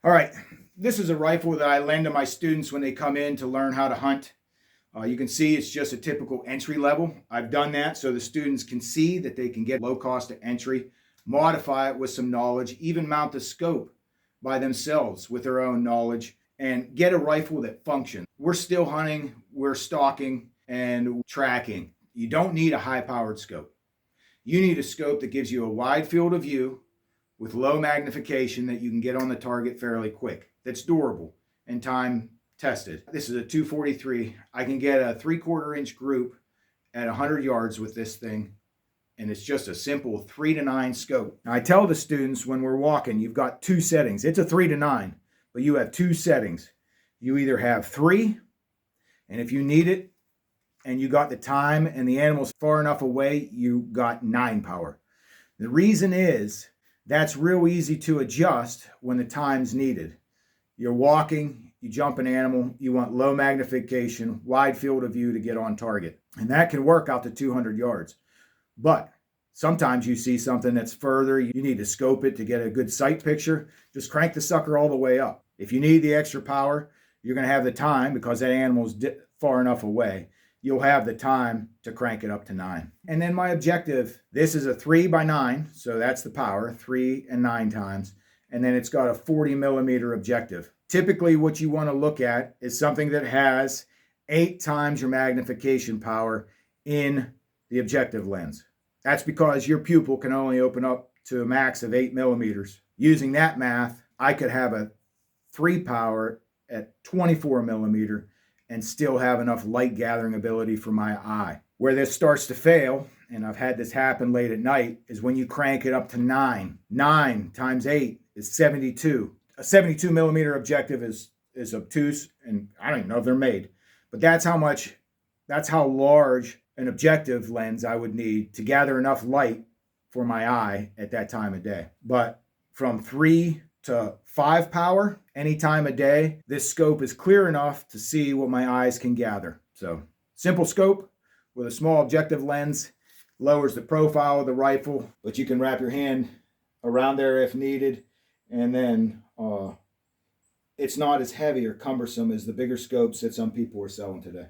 All right, this is a rifle that I lend to my students when they come in to learn how to hunt. You can see it's just a typical entry level. I've done that so the students can see that they can get low cost of entry, modify it with some knowledge, even mount the scope by themselves with their own knowledge, and get a rifle that functions. We're still hunting, we're stalking, and tracking. You don't need a high powered scope. You need a scope that gives you a wide field of view with low magnification that you can get on the target fairly quick, that's durable and time tested. This is a 243. I can get a 3/4 inch group at 100 yards with this thing, and it's just a simple 3 to 9 scope. Now, I tell the students when we're walking, you've got two settings. It's a 3 to 9, but you have two settings. You either have 3, and if you need it and you got the time and the animal's far enough away, you got 9 power. The reason is that's real easy to adjust when the time's needed. You're walking, you jump an animal, you want low magnification, wide field of view to get on target. And that can work out to 200 yards. But sometimes you see something that's further, you need to scope it to get a good sight picture. Just crank the sucker all the way up. If you need the extra power, you're going to have the time because that animal's far enough away. You'll have the time to crank it up to 9. And then my objective, this is a 3x9, so that's the power, 3 and 9 times. And then it's got a 40 millimeter objective. Typically what you want to look at is something that has 8 times your magnification power in the objective lens. That's because your pupil can only open up to a max of 8 millimeters. Using that math, I could have a 3 power at 24 millimeter and still have enough light gathering ability for my eye. Where this starts to fail, and I've had this happen late at night, is when you crank it up to 9. 9 times 8 is 72. A 72 millimeter objective is obtuse, and I don't even know if they're made. But that's how large an objective lens I would need to gather enough light for my eye at that time of day. But from 3 to 5 power any time of day, this scope is clear enough to see what my eyes can gather. So simple scope with a small objective lens, lowers the profile of the rifle, but you can wrap your hand around there if needed, and then it's not as heavy or cumbersome as the bigger scopes that some people are selling today.